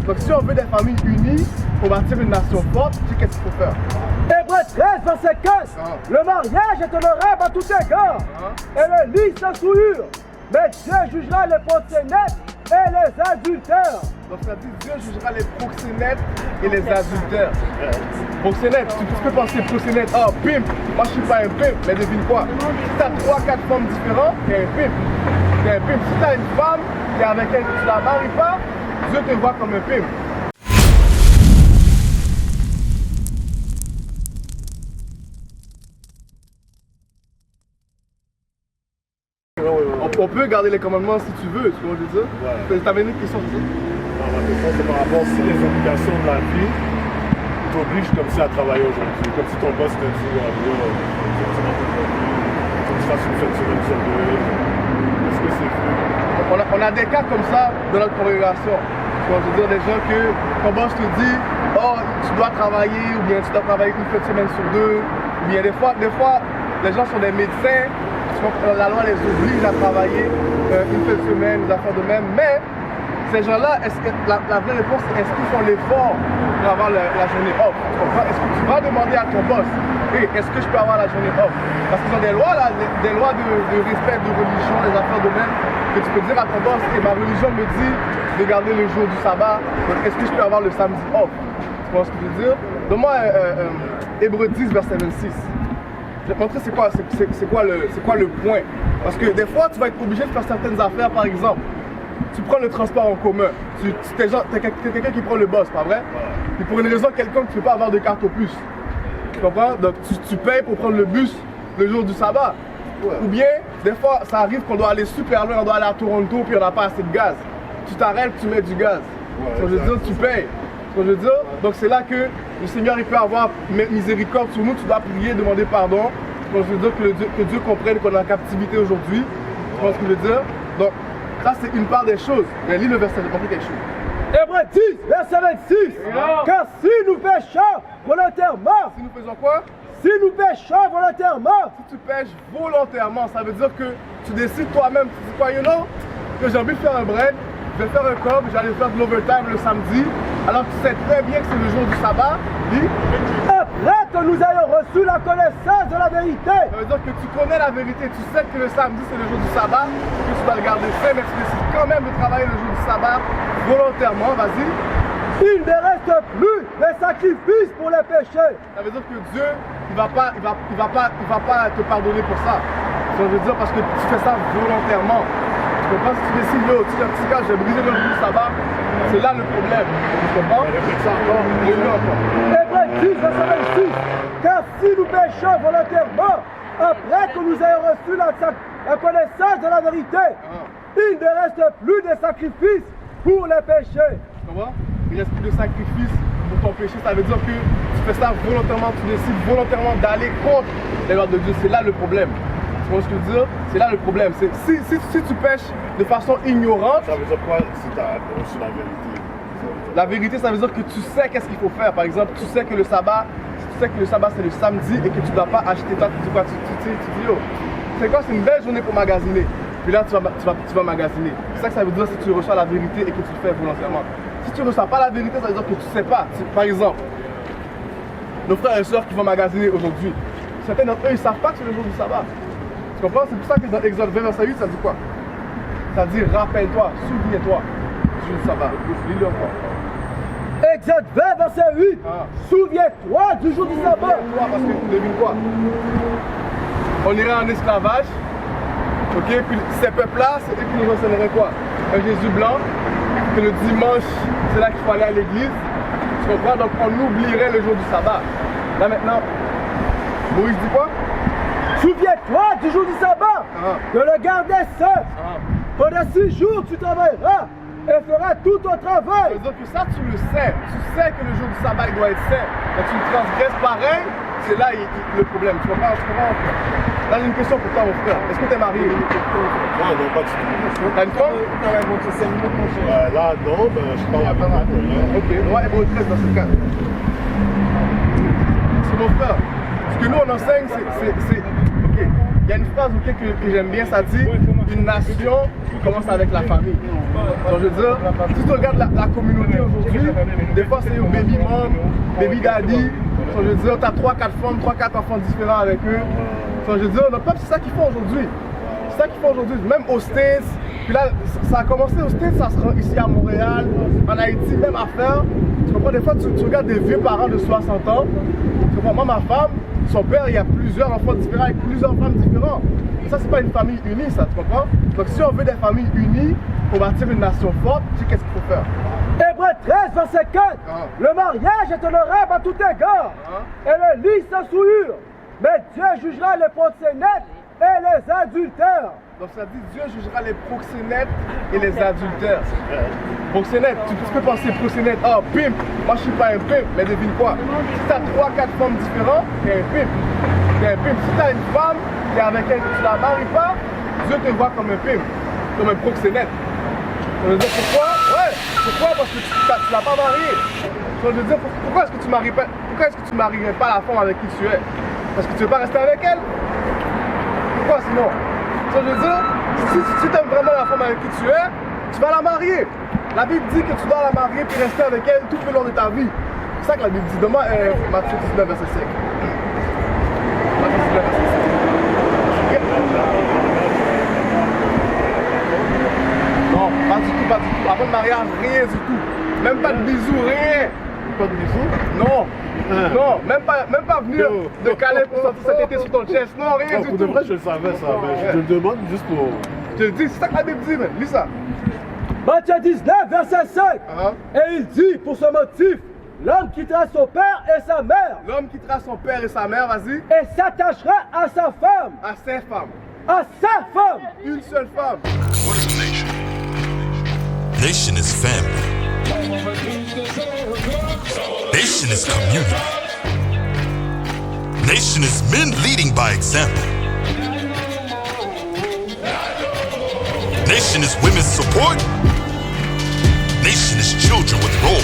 Donc si on veut des familles unies pour bâtir une nation forte, tu sais qu'est-ce qu'il faut faire? Hébreux 13, verset 15. Le mariage est honorable à tout égard et le lit sans souillure. Mais Dieu jugera les proxénètes et les adultères. Donc ça dit Dieu jugera les proxénètes et les adultères. Proxénète, tu peux penser proxénète, oh pimp, moi je suis pas un pimp, mais devine quoi? Si tu as 3-4 femmes différentes, tu es un pimp. T'es un pimp. Si tu as une femme et avec elle tu la maries pas, Dieu te voit comme un pimp. On peut garder les commandements si tu veux, tu vois ce que je veux dire? Ouais. T'avais une question sur ça? Non, ma question c'est par rapport si les obligations de la vie t'obligent comme ça à travailler aujourd'hui. Comme si ton boss te dit, tu fasses une fête semaine sur deux. Est-ce que c'est vrai? On a des cas comme ça dans notre congrégation. Tu vois, je veux dire, des gens que ton boss te dit, oh, tu dois travailler, ou bien tu dois travailler une fête semaine sur deux. Ou bien des fois, les gens sont des médecins. La loi les oblige à travailler une seule semaine, des affaires de même. Mais ces gens-là, la vraie réponse, est-ce qu'ils font l'effort pour avoir la journée off? Est-ce que tu vas demander à ton boss, hey, est-ce que je peux avoir la journée off? Parce qu'ils ont des lois, là, des lois de respect de religion, des affaires de même, que tu peux dire à ton boss, hey, ma religion me dit de garder le jour du sabbat, donc est-ce que je peux avoir le samedi off? Tu vois ce que je veux dire? Donne-moi Hébreux 10, verset 26. Je vais te montrer c'est quoi le point. Parce que des fois, tu vas être obligé de faire certaines affaires, par exemple. Tu prends le transport en commun. T'es quelqu'un qui prend le bus, pas vrai? Et pour une raison quelconque, tu ne peux pas avoir de carte au plus. Tu comprends? Donc tu payes pour prendre le bus le jour du sabbat. Ou bien, des fois, ça arrive qu'on doit aller super loin, on doit aller à Toronto, puis on n'a pas assez de gaz. Tu t'arrêtes, tu mets du gaz. Ça veut dire tu payes. Je veux dire, donc c'est là que le Seigneur il peut avoir miséricorde sur nous, tu dois prier, demander pardon. Je veux dire que Dieu comprenne qu'on est en captivité aujourd'hui. Tu vois ce que je veux dire? Donc ça c'est une part des choses. Mais lis le verset, j'ai compris quelque chose. Hébreux 10, verset 26. Car si nous péchons volontairement. Si nous faisons quoi? Si nous péchons volontairement. Si tu pêches volontairement, ça veut dire que tu décides toi-même, tu dis quoi, you know, que j'ai envie de faire un bread. Je vais faire un cob, j'allais faire de l'overtime le samedi, alors tu sais très bien que c'est le jour du sabbat. Après que nous ayons reçu la connaissance de la vérité. Ça veut dire que tu connais la vérité, tu sais que le samedi c'est le jour du sabbat, que tu dois le garder fait, mais tu décides quand même de travailler le jour du sabbat volontairement, vas-y. Il ne reste plus de sacrifices pour les péchés. Ça veut dire que Dieu, il va pas te pardonner pour ça. Ça veut dire parce que tu fais ça volontairement. Tu comprends? Si tu décides, yo, tu dis, je vais briser le jour du sabbat, c'est là le problème. Tu comprends? Hébreux 10, verset 26. Car si nous péchons volontairement, après que nous ayons reçu la connaissance de la vérité, il ne reste plus de sacrifices pour les péchés. Tu comprends? Il reste plus de sacrifices pour ton péché. Ça veut dire que tu fais ça volontairement, tu décides volontairement d'aller contre les lois de Dieu. C'est là le problème. Tu vois ce que je veux dire? C'est là le problème. Si tu pêches de façon ignorante. Ça veut dire quoi si tu as reçu la vérité? La vérité, ça veut dire que tu sais qu'est-ce qu'il faut faire. Par exemple, tu sais que le sabbat, c'est le samedi et que tu ne dois pas acheter. Toi, tu dis quoi? Tu dis, yo, c'est quoi? C'est une belle journée pour magasiner. Puis là, tu vas magasiner. C'est ça que ça veut dire si tu reçois la vérité et que tu le fais volontairement. Si tu ne reçois pas la vérité, ça veut dire que tu ne sais pas. Par exemple, nos frères et sœurs qui vont magasiner aujourd'hui, certains d'entre eux, ils ne savent pas que c'est le jour du sabbat. Tu comprends? C'est pour ça que dans Exode 20, verset 8, ça dit quoi? Ça dit rappelle-toi, souviens-toi du jour du sabbat. Lis-le encore. Exode 20, verset 8. Souviens-toi du jour du sabbat. Parce que devine quoi? On irait en esclavage. Ok? Puis ces peuples-là, c'est eux qui nous enseigneraient quoi? Un Jésus blanc. Que le dimanche, c'est là qu'il faut aller à l'église. Tu comprends? Donc on oublierait le jour du sabbat. Là maintenant, Moïse dit quoi? Souviens-toi du jour du sabbat, de le garder saint. Pendant 6 jours, tu travailleras et feras tout ton travail. Ça veut dire que ça, tu le sais. Tu sais que le jour du sabbat, il doit être saint. Mais tu le transgresses pareil, c'est là le problème. Tu comprends? Là, j'ai une question pour toi, mon frère. Est-ce que tu es marié? Non, non, pas du tout. T'as une femme? Là, non, mais je parle à ma femme. Ok, moi, Hébreux 13 dans ce cas. C'est mon frère. Ce que nous, on enseigne, c'est... Ok. il y a une phrase que j'aime bien, ça dit une nation commence avec la famille. Donc, je veux dire, si tu regardes la communauté aujourd'hui, des fois c'est au baby mom, baby daddy. Donc, je veux dire, tu as 3-4 femmes, 3-4 enfants différents avec eux. Donc, je veux dire, le peuple, c'est ça qu'ils font aujourd'hui. C'est ça qu'ils font aujourd'hui, même aux States. Puis là, ça a commencé aux States, ça se rend ici à Montréal, en Haïti, même à faire. Tu comprends, des fois, tu regardes des vieux parents de 60 ans. Tu comprends, moi, ma femme, son père, il y a plusieurs enfants différents avec plusieurs femmes différentes. Ça, c'est pas une famille unie, ça, tu comprends? Donc, si on veut des familles unies pour bâtir une nation forte, tu sais qu'est-ce qu'il faut faire? Hébreux 13, verset 4. Le mariage est honorable à tout égard et le lit sans souillure. Mais Dieu jugera les proxénètes et les adultères. Donc ça dit Dieu jugera les proxénètes et les adultères. Proxénète, tu peux penser proxénète, oh pimp, moi je suis pas un pimp, mais devine quoi? Si tu as 3-4 femmes différentes, tu es un pimp. T'es un pimp. Si tu as une femme et avec elle tu ne la maries pas, Dieu te voit comme un pimp, comme un proxénète. Ça veut dire pourquoi? Ouais, pourquoi? Parce que tu ne l'as pas mariée. Ça veut dire pourquoi est-ce que tu marierais pas la femme avec qui tu es? Parce que tu ne veux pas rester avec elle? Pourquoi sinon? Ça veut dire, si tu aimes vraiment la femme avec qui tu es, tu vas la marier. La Bible dit que tu dois la marier puis rester avec elle tout le long de ta vie. C'est ça que la Bible dit. Demain, Matthieu 19, verset 5. Matthieu 19, verset 5. Non, pas du tout, pas du tout. Avant le mariage, rien du tout. Même pas de bisous, rien. Pas de bisous? Non. Non, même pas venir de Calais pour sortir cet été sur ton chest. Non, rien du tout. Pour de vrai, je le savais ça, mais je te le demande juste pour... Je te le dis, c'est ça que la Bible dit, man. Lis ça. Matthieu 19, verset 5. Et il dit, pour ce motif, l'homme quittera son père et sa mère. L'homme quittera son père et sa mère, vas-y. Et s'attachera à sa femme. À sa femme. À sa femme. Une seule femme. What is a nation? Nation is family. Nation is community. Nation is men leading by example. Nation is women's support. Nation is children with role